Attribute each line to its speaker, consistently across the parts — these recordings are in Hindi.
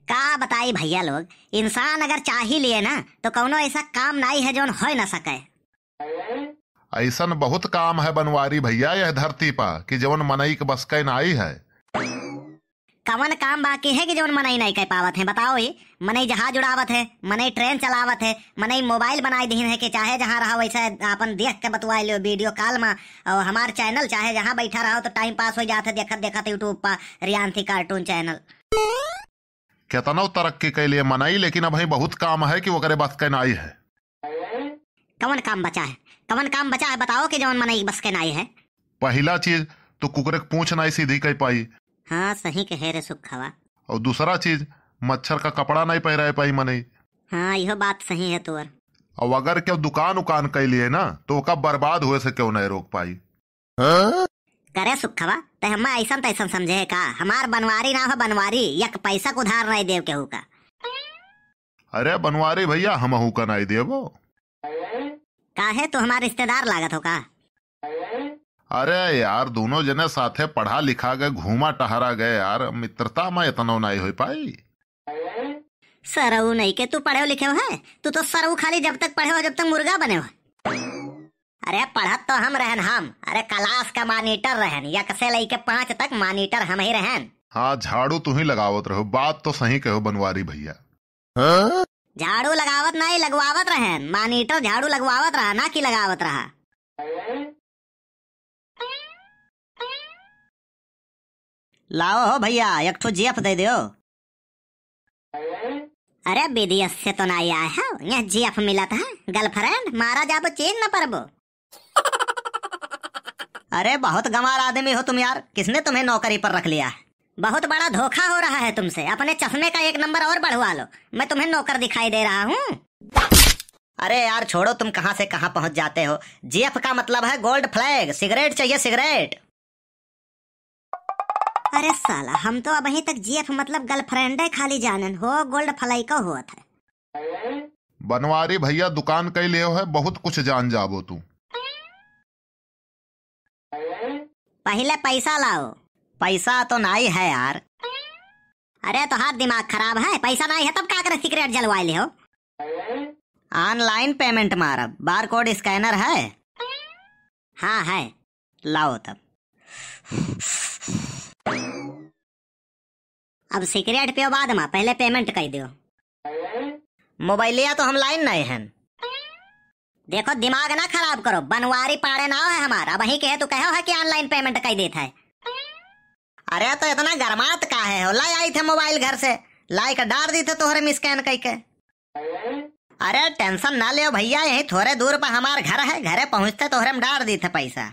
Speaker 1: का बताई भैया लोग, इंसान अगर चाह ही लिए ना तो कौनो ऐसा काम नहीं है जोन हो न सके।
Speaker 2: ऐसन बहुत काम है बनवारी भैया यह धरती पर कि जवन मनई के बस के नाई है।
Speaker 1: कवन काम बाकी है कि जवन मनई नहीं कह पावत है बताओ। ये मनई जहाज उड़ावत है, मनई ट्रेन चलावत है, मनई मोबाइल बनाई दीन है कि चाहे जहाँ रहो वैसे अपन देख के बतवा लो वीडियो कॉल में। और हमार चैनल चाहे जहाँ बैठा रहो तो टाइम पास हो जाते देखत देखत यूट्यूब पर रियांथी कार्टून चैनल।
Speaker 2: केतनो तरक्की के लिए मनई, लेकिन अब बहुत काम है कि वो करे बस के नाई है।
Speaker 1: कवन काम बचा है, कवन काम बचा है बताओ कि जवन मनई बस के नाई है।
Speaker 2: पहला चीज तो कुकरे के पूंछ नहीं सीधी कर पाई।
Speaker 1: हाँ सही कहे रे सुखवा।
Speaker 2: और दूसरा चीज मच्छर का कपड़ा नहीं पहरा पाई मनई।
Speaker 1: हाँ यह बात सही है तोर।
Speaker 2: और अगर क्यों दुकान उकान कैलिए ना तो ओका बर्बाद हुए से क्यों नहीं रोक पाई।
Speaker 1: करे सुखवा ते हम ऐसा तैसन समझे है का, हमार बनवारी ना हो बनवारी, यक पैसा को उधार नहीं देव केहू का।
Speaker 2: अरे बनवारी भैया हमहू का नहीं देवो।
Speaker 1: काहे तो हमारे रिश्तेदार लागत हो का।
Speaker 2: अरे यार दोनों जने साथे पढ़ा लिखा गए, घूमा टहरा गए यार, मित्रता में इतना नहीं हो पाई।
Speaker 1: सरऊ नहीं के तू पढ़े लिखे हो है, तू तो सरऊ खाली जब तक पढ़े हो जब तक मुर्गा बने हो। अरे पढ़त तो हम रहन हम, अरे क्लास का मॉनिटर रहन, एक से लेके 5 तक मॉनिटर हम ही रहन।
Speaker 2: हाँ झाड़ू तू ही लगावत रहो, बात तो सही कहो बनवारी भैया।
Speaker 1: झाड़ू लगावत नहीं लगवावत रहन, मॉनिटर झाड़ू लगवावत रहा ना कि लगावत रहा। लाओ हो भैया एक ठो जेफ दे दो। अरे विदेश से तो नहीं आया है, यहाँ जेफ मिला था गर्लफ्रेंड, मारा जाबो चेन न परबो। अरे बहुत गंवार आदमी हो तुम यार, किसने तुम्हें नौकरी पर रख लिया है। बहुत बड़ा धोखा हो रहा है तुमसे, अपने चश्मे का 1 नंबर और बढ़वा लो, मैं तुम्हें नौकर दिखाई दे रहा हूँ। अरे यार छोड़ो, तुम कहाँ से कहाँ पहुँच जाते हो। जेफ का मतलब है गोल्ड फ्लैग, सिगरेट चाहिए सिगरेट। अरे साला हम तो अभी तक जेफ मतलब गर्लफ्रेंड है खाली जानन हो, गोल्ड फ्लाई का हुआ था।
Speaker 2: बनवारी भैया दुकान कई ले है, बहुत कुछ जान जाबो तू।
Speaker 1: पहले पैसा लाओ। पैसा तो नहीं है यार। अरे तो हाथ दिमाग खराब है, पैसा नहीं है तब क्या करे सिगरेट जलवा ले हो। ऑनलाइन पेमेंट मारब, बार कोड स्कैनर है। हाँ है, लाओ तब। अब सिगरेट पियो बाद में, पहले पेमेंट कर दो। मोबाइलिया तो हम लाइन नहीं हैं। देखो दिमाग ना खराब करो, बनवारी पाड़े ना है हमारा, वही कहे तो कहो है कि ऑनलाइन पेमेंट कर देता है। अरे तो इतना गरमात का है हो, लाई आई थे मोबाइल घर से, लाई का डाल दी थे तोहरे में स्कैन करके। अरे टेंशन ना ले भैया, यही थोड़े दूर पर हमार घर है, घरे पहुँचते तोहरे में डाल दी थे पैसा।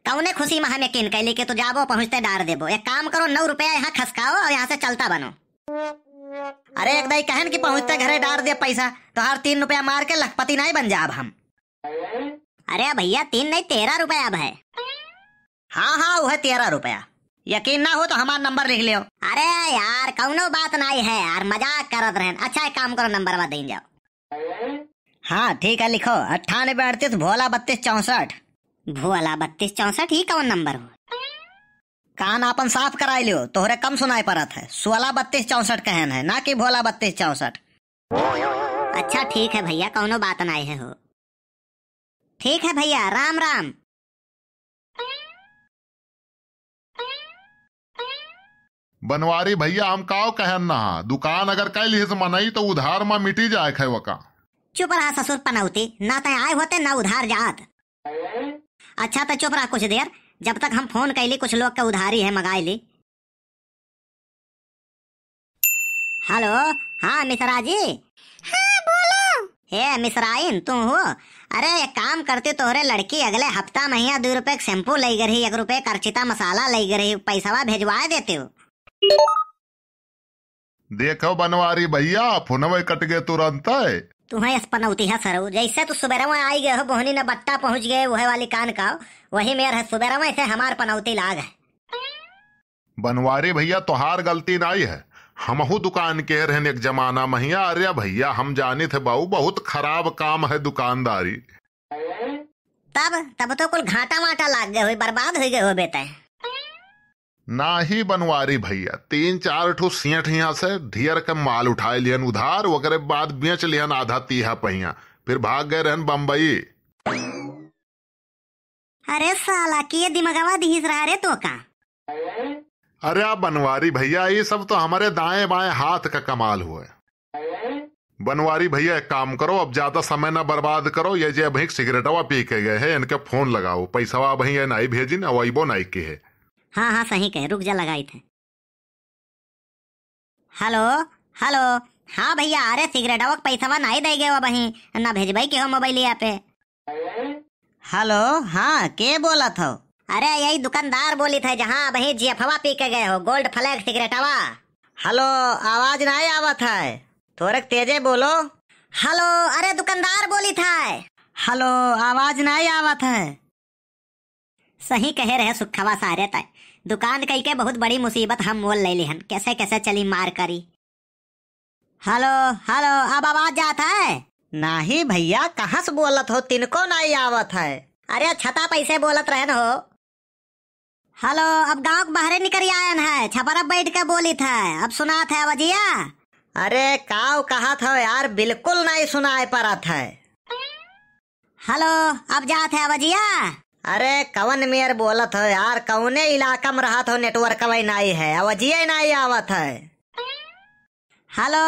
Speaker 1: कौने खुशी में हम यकीन कैली कि तू जाबो पहुँचते डाल देबो। एक काम करो 9 रुपया यहाँ खसकाओ और यहाँ से चलता बनो। अरे एक दाई कहन कि पहुँचते घरे डाल दे पैसा, तो हर 3 रुपया मार के लखपति नहीं बन जाब हम। अरे भैया 3 नहीं 13 रुपया अब है। हाँ हाँ वह 13 रुपया, यकीन ना हो तो हमारा नंबर लिख लियो। अरे यार कौनो बात नहीं है यार, मजाक करत रहन। अच्छा एक काम करो नंबर दे जाओ। हाँ ठीक है लिखो, 98 38 भोला 32 64। भोला 32 64 ही कौन नंबर हो। कान अपन साफ कराई लियो, तोहरे कम सुनाई पड़त है। 16 32 64 कहन है, ना कि भोला 32 64। अच्छा ठीक है भैया, कौनो बात नहीं है हो। ठीक है भैया, राम राम।
Speaker 2: बनवारी भैया हम काव कहन ना, दुकान अगर कैली से मनई तो उधार में मिटी जाए खे वका।
Speaker 1: चुप रहा ससुर पनौती, ना तय आए होते ना उधार जात। अच्छा तो चुप रहा कुछ देर, जब तक हम फोन कैली कुछ लोग के उधारी है मंगाई ली। हेलो हाँ मिश्रा जी। हाँ बोलो। हे मिश्राइन तू हो। अरे एक काम करते, तोहरे लड़की अगले हफ्ता महीना 2 रुपए शैम्पू ले गई, 1 रुपए करचिता मसाला ले गई, पैसा भेजवा देते हो।
Speaker 2: देखो बनवारी भैया फोनवे कट गए तुरंत।
Speaker 1: तुम्हें पनौती है सर, जैसे तू सुबेरा आई गए हो बोहनी न बट्टा पहुंच गए, वह वाली कान का वही मेर है सुबेरा में से हमार पनौती लाग है।
Speaker 2: बनवारी भैया तोहार गलती नहीं है, हमहू दुकान के रहन एक जमाना महिया। अरे भैया हम जाने थे बाबू बहुत खराब काम है दुकानदारी।
Speaker 1: तब तो कुल घाटा वाटा लाग गए हो, बर्बाद हो गए हो बेटा।
Speaker 2: ना ही बनवारी भैया, 3-4 ठो सेठ यहाँ से ढेर के माल उठाए लियन उधार, ओकरे बाद बेच लियन आधा तीहा पहिया, फिर भाग गए रहन बम्बई।
Speaker 1: अरे साला के दिमागवा धीस रहा रे तो का।
Speaker 2: अरे आप बनवारी भैया, ये सब तो हमारे दाएं बाएं हाथ का कमाल हुआ है। बनवारी भैया एक काम करो, अब ज्यादा समय ना बर्बाद करो, ये जो अभी सिगरेटवा पी के गए है इनके फोन लगाओ, पैसावा भैया नहीं भेजी ना, वही नहीं के है।
Speaker 1: हाँ हाँ सही कहे, रुक जा लगाई थे। हेलो हेलो, हाँ भैया, अरे सिगरेटवा के पैसावा नहीं दे गए वही ना भेजबाई के हो मोबाइलिया पे। हेलो, हाँ के बोला था? अरे यही दुकानदार बोली थे जहाँ वही जेफवा पी के गए हो, गोल्ड फ्लैग सिगरेटवा। हेलो, आवाज नहीं आवत है, थोड़े तेजे बोलो। हेलो, अरे दुकानदार बोली था। हेलो, आवाज नहीं आवत है। सही कहे रहे सुखवा सारे तय, दुकान कई के बहुत बड़ी मुसीबत हम मोल ले लिहन, कैसे कैसे चली मार करी। हेलो हेलो, अब आवाज जाता है? नहीं भैया, कहाँ से बोलत हो, तिनको नहीं आवत है। अरे छता पैसे बोलत रहे हो। हेलो, अब गांव के बाहर निकल आयन है, छपरा बैठ के बोली था, अब सुना था वजिया? अरे काव कहा था यार, बिल्कुल नहीं सुनाई पड़ा था। हेलो, अब जात है वजिया? अरे कवन मेयर बोलत हो यार, कौने इलाका में रहा था, नेटवर्क वही नहीं है, अवजिया नहीं आवत है। हेलो,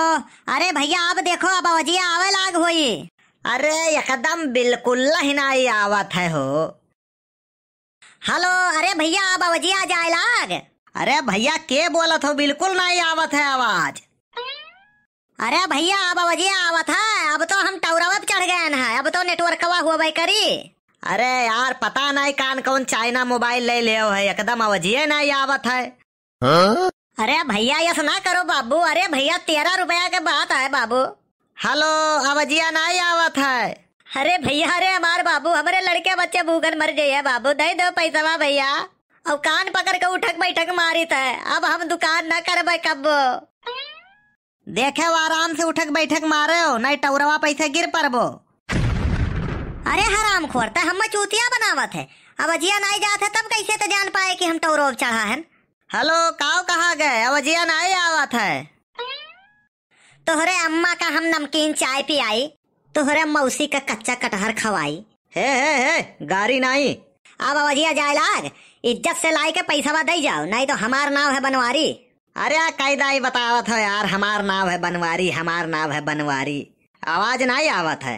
Speaker 1: अरे भैया अब देखो, अब अवजिया आवे लाग होई। अरे एकदम बिल्कुल ही नहीं आवत है हो। हेलो, अरे भैया अब अवजिया जाए लाग। अरे भैया के बोलत हो, बिल्कुल नहीं आवत है आवाज। अरे भैया अब अवजिया आवत है, अब तो हम टावरवा पे चढ़ गए हैं, अब तो नेटवर्कवा हुआ भाई करी। अरे यार पता नहीं कान कौन चाइना मोबाइल ले ले है, एकदम अवजिया नहीं आवत है। अरे भैया ऐसा ना करो बाबू, अरे भैया 13 रुपया के बात है बाबू। हेलो, अवजिया नहीं आवत है। अरे भैया, अरे हमारे बाबू, हमारे लड़के बच्चे भूखन मर जाइए बाबू, दे दो पैसा भैया। अब कान पकड़ के उठक बैठक मारी था, अब हम दुकान न करबे कब। देखे वो आराम से उठक बैठक मारे हो, नहीं टौरवा पैसे गिर पड़बो। अरे हराम खोरता, हम चूतिया बनावत है, अवजिया नहीं जाते तब कैसे तो जान पाए कि हम टौरव चढ़ा है। हेलो, काव कहाँ गए, अवजिया नहीं आवत है। तोहरे अम्मा का हम नमकीन चाय पियाई, तोहरे मौसी का कच्चा कटहर खवाई। हे गाड़ी नहीं, अब अवजिया जाए लाग, इज्जत से लाई के पैसा दे जाओ, नहीं तो हमार नाम है बनवारी। अरे कायदा ही बतावत है यार, हमार नाम है बनवारी, हमार नाम है बनवारी, आवाज नहीं आवत है।